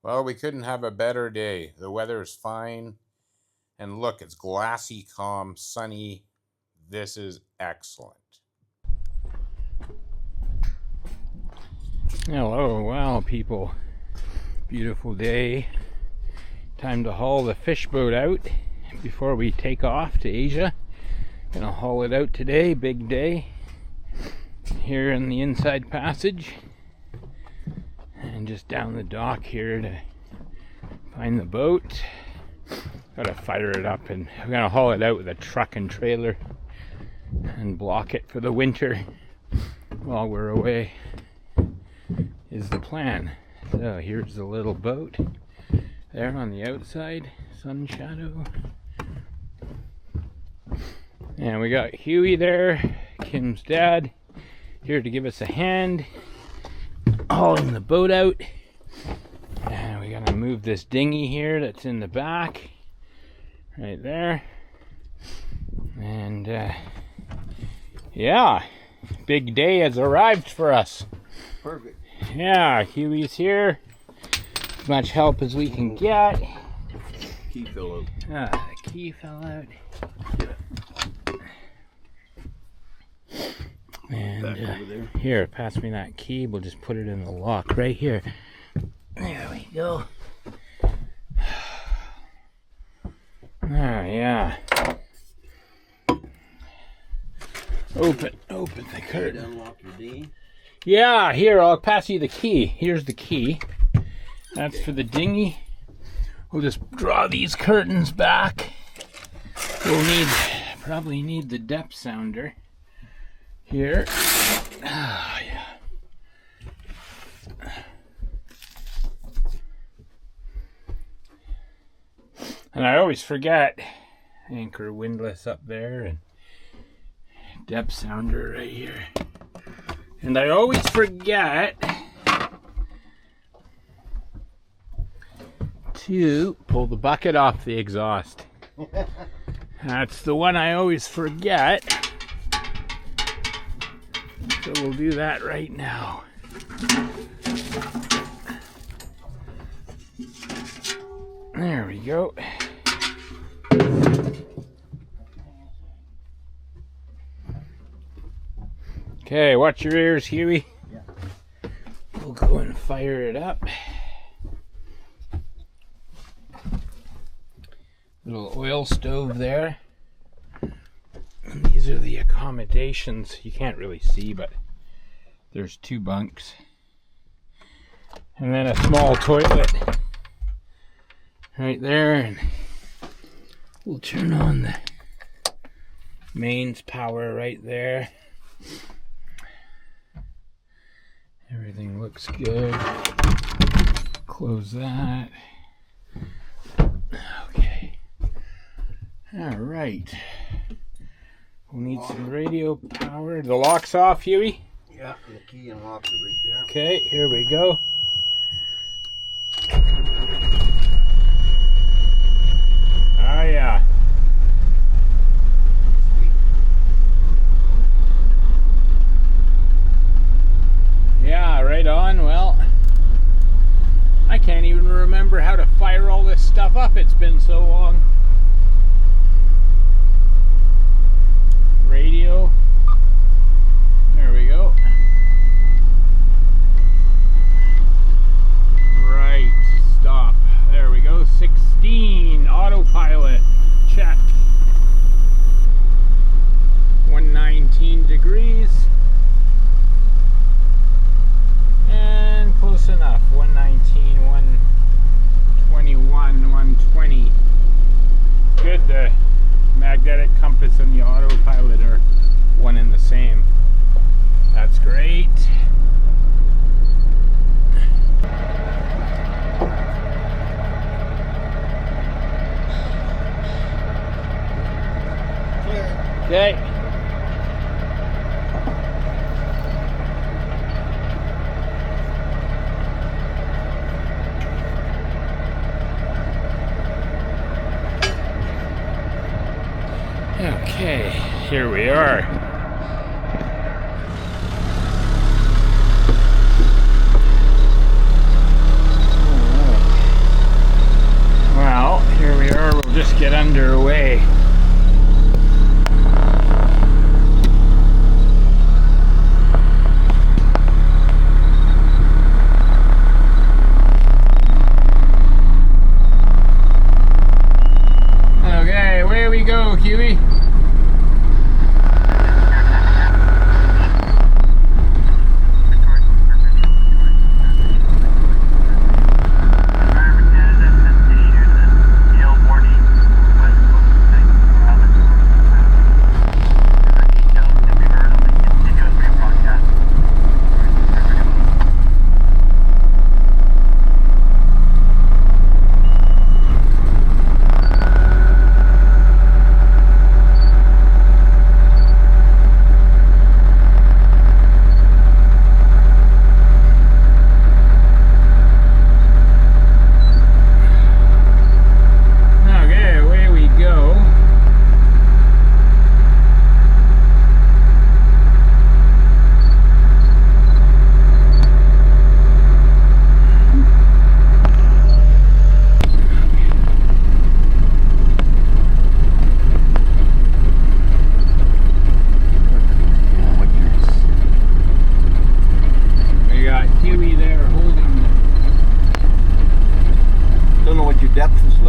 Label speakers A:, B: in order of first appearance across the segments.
A: Well, we couldn't have a better day. The weather is fine. And look, it's glassy, calm, sunny. This is excellent.
B: Hello, well, people. Beautiful day. Time to haul the fish boat out before we take off to Asia. Gonna haul it out today, big day. Here in the inside passage. And just down the dock here to find the boat. Gotta fire it up, and we're gonna haul it out with a truck and trailer and block it for the winter while we're away is the plan. So here's the little boat there on the outside, sun shadow. And we got Huey there, Kim's dad, here to give us a hand hauling the boat out. And we gotta move this dinghy here that's in the back, right there. And yeah, big day has arrived for us.
C: Perfect.
B: Yeah, Huey's here. As much help as we can get.
C: Key fell out.
B: The key fell out. And
C: Back over there.
B: here, pass me that key. We'll just put it in the lock right here. There we go. Oh, yeah. Open the curtain.
C: Unlock your dinghy.
B: Yeah, here, I'll pass you the key. Here's the key. That's for the dinghy. We'll just draw these curtains back. We'll probably need the depth sounder here. Oh, yeah. And I always forget anchor windlass up there and depth sounder right here. And I always forget to pull the bucket off the exhaust. That's the one I always forget. So we'll do that right now. There we go. Okay, watch your ears, Huey.
C: Yeah.
B: We'll go and fire it up. Little oil stove there. And these are the accommodations. You can't really see, but there's 2 bunks. And then a small toilet right there. And we'll turn on the mains power right there. Everything looks good. Close that. Okay. All right. We'll need some radio power. The lock's off, Huey?
C: Yeah, and the key unlocks it right there.
B: Okay, here we go. Oh, yeah. Yeah, right on. Well, I can't even remember how to fire all this stuff up. It's been so long. Radio. There we go. Right. Stop. There we go. 16. Autopilot. Check. 119 degrees. And close enough. 119, 121, 120. Good. The magnetic compass and the autopilot are one and the same. That's great. Okay. Okay, here we are.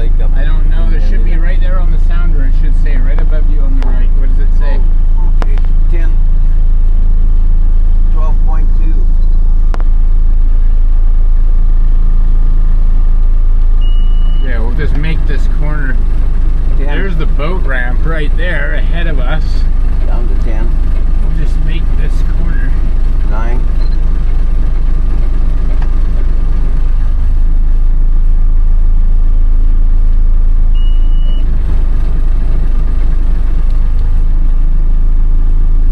C: lake up.
B: I don't know. There should be right there on the sounder. It should say right above you on the right. What does it say?
C: Oh, okay. 12.2.
B: Yeah, we'll just make this corner.
C: 10.
B: There's the boat ramp right there ahead of us.
C: Down to 10.
B: We'll just make this corner.
C: 9.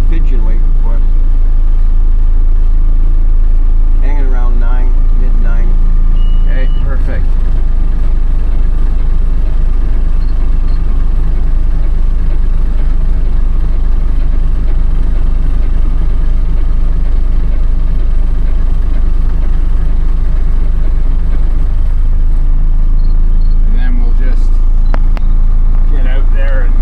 C: Pigeon waiting for us. Hanging around 9, mid 9.
B: Okay, perfect. And then we'll just get out there and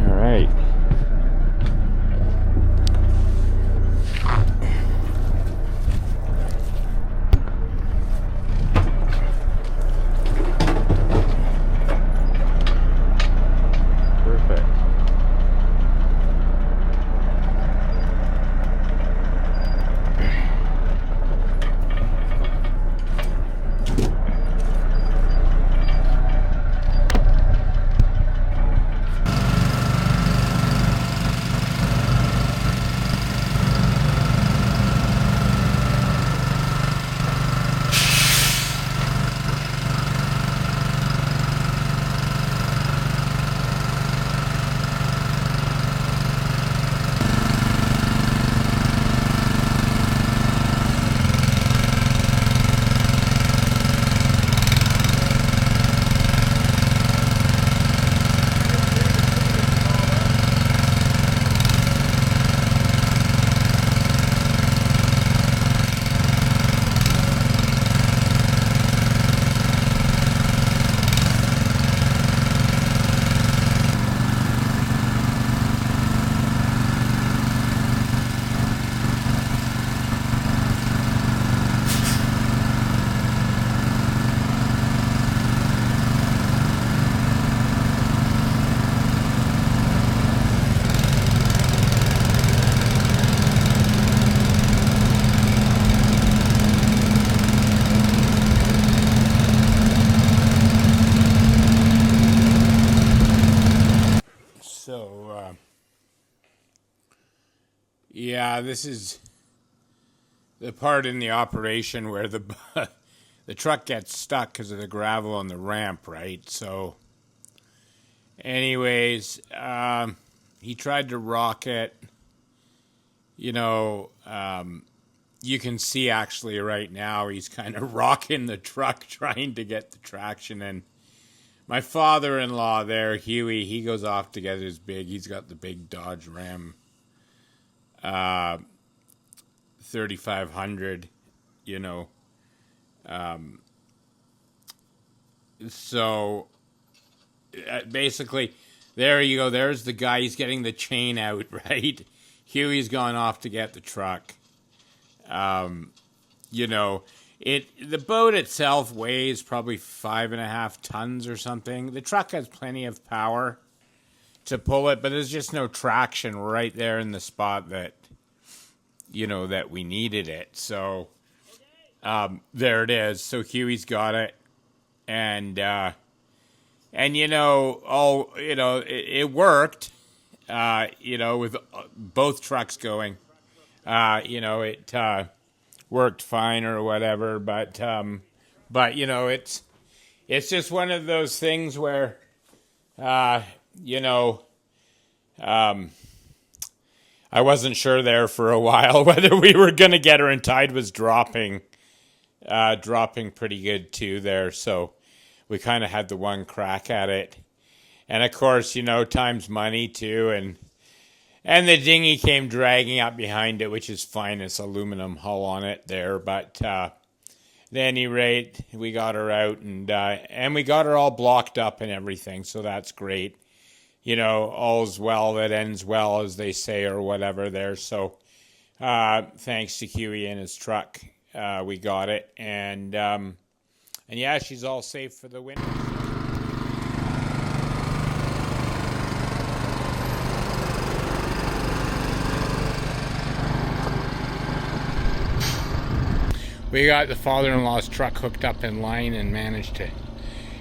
B: all right. Perfect. So, yeah, this is the part in the operation where the the truck gets stuck because of the gravel on the ramp, right? So, anyways, he tried to rock it. You know, you can see actually right now he's kind of rocking the truck trying to get the traction in. My father-in-law there, Huey, he goes off to get his he's got the big Dodge Ram 3500, you know. So basically, there you go. There's the guy. He's getting the chain out, right? Huey's gone off to get the truck. You know, the boat itself weighs probably 5.5 tons or something. The truck has plenty of power to pull it, but there's just no traction right there in the spot that, you know, that we needed it. So there it is. So Huey's got it, and you know, it worked. You know, with both trucks going, you know, it worked fine or whatever. But you know, it's just one of those things where, you know, I wasn't sure there for a while whether we were going to get her, and tide was dropping pretty good too there. So we kind of had the one crack at it. And of course, you know, time's money too. And the dinghy came dragging up behind it, which is fine. It's aluminum hull on it there. But at any rate, we got her out, and we got her all blocked up and everything. So that's great. You know, all's well that ends well, as they say, or whatever there. So thanks to Huey and his truck, we got it. And yeah, she's all safe for the winter. We got the father-in-law's truck hooked up in line and managed to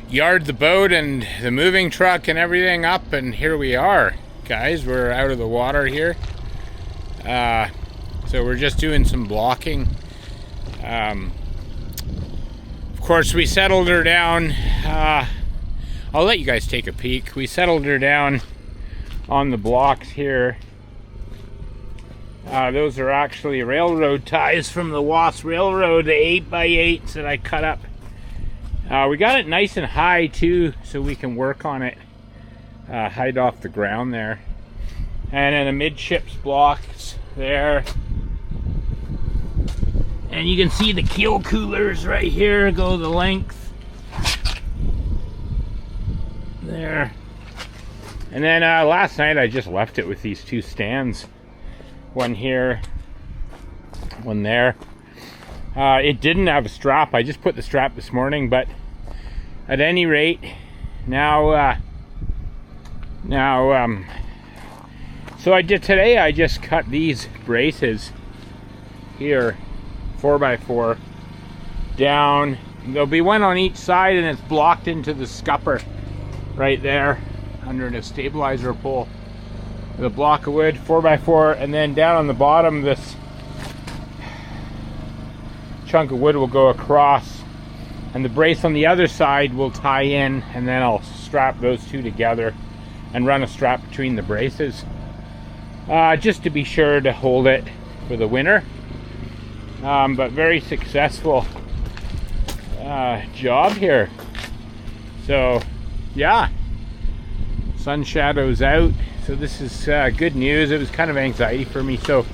B: yard the boat and the moving truck and everything up, and here we are, guys. We're out of the water here. So we're just doing some blocking. Of course, we settled her down. I'll let you guys take a peek. We settled her down on the blocks here. Those are actually railroad ties from the Wasp Railroad, the 8x8s that I cut up. We got it nice and high too, so we can work on it, hide off the ground there. And then the midships blocks there. And you can see the keel coolers right here go the length. There. And then last night I just left it with these two stands. One here, one there. It didn't have a strap. I just put the strap this morning, but at any rate, now so I did today. I just cut these braces here, 4x4 down. There'll be one on each side, and it's blocked into the scupper right there under the stabilizer pole. The block of wood, 4x4, and then down on the bottom, this chunk of wood will go across, and the brace on the other side will tie in, and then I'll strap those two together and run a strap between the braces, just to be sure to hold it for the winter. But very successful job here. So yeah, sun shadow's out. So this is good news. It was kind of anxiety for me. So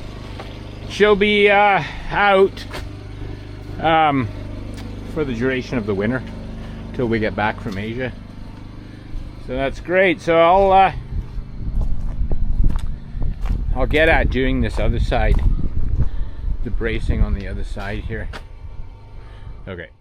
B: she'll be out for the duration of the winter till we get back from Asia. So that's great. So I'll get at doing this other side, the bracing on the other side here. Okay.